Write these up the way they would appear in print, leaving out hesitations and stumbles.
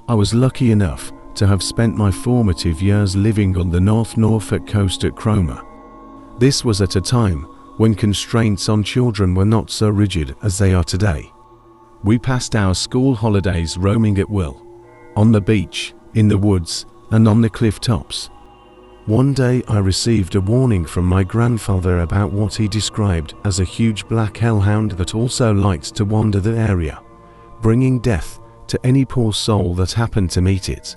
I was lucky enough to have spent my formative years living on the North Norfolk coast at Cromer. This was at a time when constraints on children were not so rigid as they are today. We passed our school holidays roaming at will, on the beach, in the woods, and on the cliff tops. One day I received a warning from my grandfather about what he described as a huge black hellhound that also liked to wander the area, bringing death to any poor soul that happened to meet it.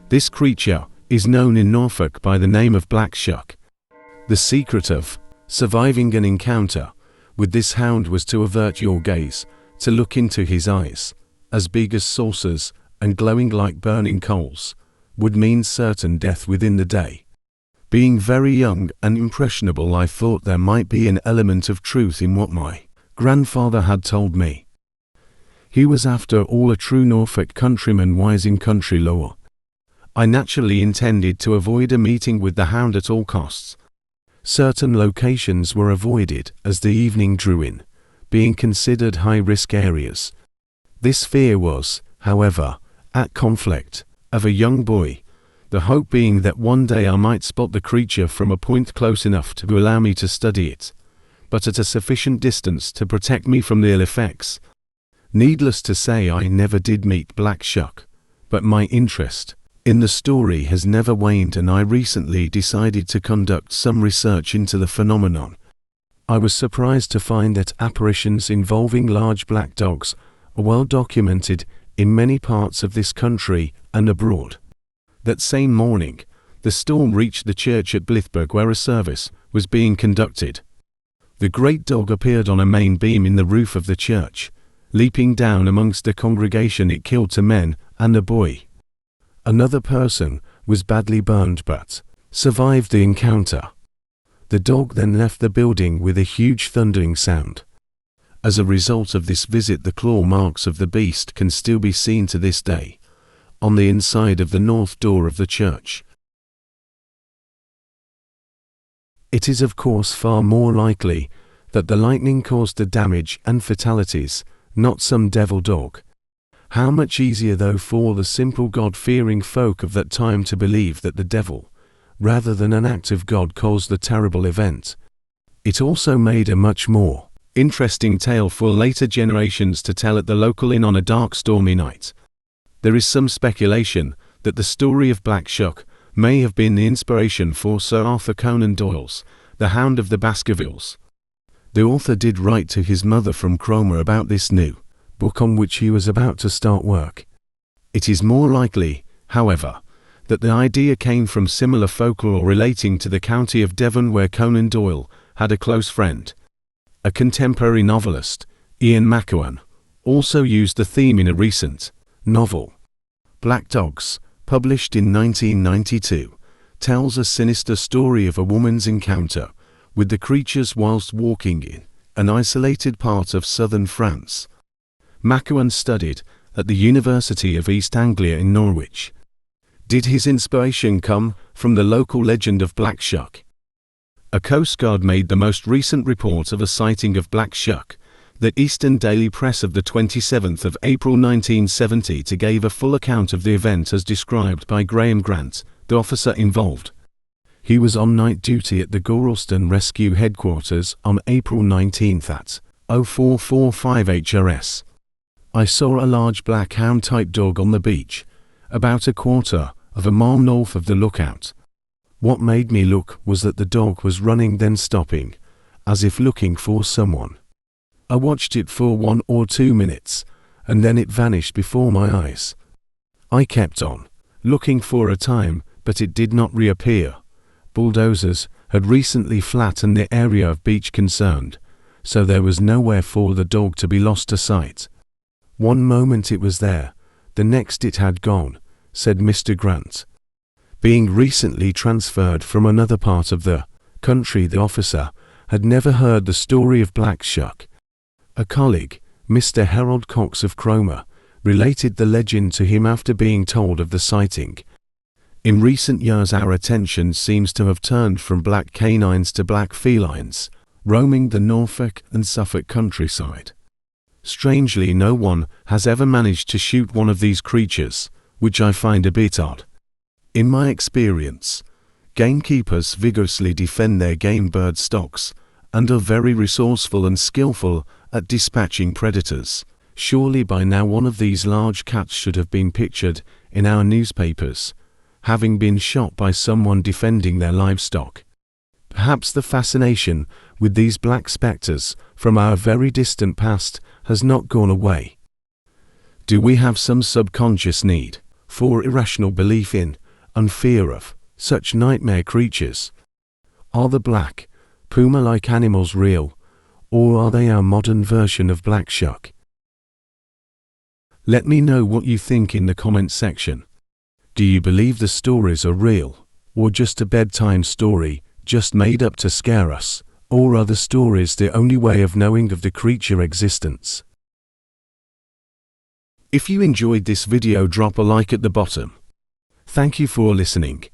This creature is known in Norfolk by the name of black shuck. The secret of surviving an encounter with this hound was to avert your gaze, to look into his eyes, as big as saucers and glowing like burning coals, would mean certain death within the day. Being very young and impressionable, I thought there might be an element of truth in what my grandfather had told me. He was after all a true Norfolk countryman wise in country lore. I naturally intended to avoid a meeting with the hound at all costs. Certain locations were avoided as the evening drew in, being considered high-risk areas. This fear was, however, at conflict of a young boy, the hope being that one day I might spot the creature from a point close enough to allow me to study it, but at a sufficient distance to protect me from the ill effects. Needless to say, I never did meet black shuck, but my interest in the story has never waned, and I recently decided to conduct some research into the phenomenon. I was surprised to find that apparitions involving large black dogs are well documented in many parts of this country and abroad. That same morning, the storm reached the church at Blithburgh where a service was being conducted. The great dog appeared on a main beam in the roof of the church. Leaping down amongst the congregation, it killed 2 men and a boy. Another person was badly burned but survived the encounter. The dog then left the building with a huge thundering sound. As a result of this visit, the claw marks of the beast can still be seen to this day on the inside of the north door of the church. It is of course far more likely that the lightning caused the damage and fatalities, not some devil dog. How much easier though for the simple God-fearing folk of that time to believe that the devil, rather than an act of God, caused the terrible event. It also made a much more interesting tale for later generations to tell at the local inn on a dark stormy night. There is some speculation that the story of Black Shuck may have been the inspiration for Sir Arthur Conan Doyle's The Hound of the Baskervilles. The author did write to his mother from Cromer about this new book on which he was about to start work. It is more likely, however, that the idea came from similar folklore relating to the county of Devon, where Conan Doyle had a close friend. A contemporary novelist, Ian McEwan, also used the theme in a recent novel. Black Dogs, published in 1992, tells a sinister story of a woman's encounter with the creatures whilst walking in an isolated part of southern France. McEwan studied at the University of East Anglia in Norwich. Did his inspiration come from the local legend of Black Shuck? A Coast Guard made the most recent report of a sighting of Black Shuck, the Eastern Daily Press of the 27th of April 1970, gave a full account of the event as described by Graham Grant, the officer involved. He was on night duty at the Gorleston Rescue Headquarters on April 19th at 0445 HRS. I saw a large black hound-type dog on the beach, about a quarter of a mile north of the lookout. What made me look was that the dog was running, then stopping, as if looking for someone. I watched it for 1 or 2 minutes, and then it vanished before my eyes. I kept on looking for a time, but it did not reappear. Bulldozers had recently flattened the area of beach concerned, so there was nowhere for the dog to be lost to sight. One moment it was there, the next it had gone, said Mr. Grant. Being recently transferred from another part of the country, the officer had never heard the story of Black Shuck. A colleague, Mr. Harold Cox of Cromer, related the legend to him after being told of the sighting. In recent years our attention seems to have turned from black canines to black felines, roaming the Norfolk and Suffolk countryside. Strangely, no one has ever managed to shoot one of these creatures, which I find a bit odd. In my experience, gamekeepers vigorously defend their game bird stocks and are very resourceful and skillful at dispatching predators. Surely by now one of these large cats should have been pictured in our newspapers, having been shot by someone defending their livestock. Perhaps the fascination with these black spectres from our very distant past has not gone away. Do we have some subconscious need for irrational belief in and fear of such nightmare creatures? Are the black, puma-like animals real, or are they our modern version of black shuck? Let me know what you think in the comments section. Do you believe the stories are real, or just a bedtime story just made up to scare us, or are the stories the only way of knowing of the creature existence? If you enjoyed this video, drop a like at the bottom. Thank you for listening.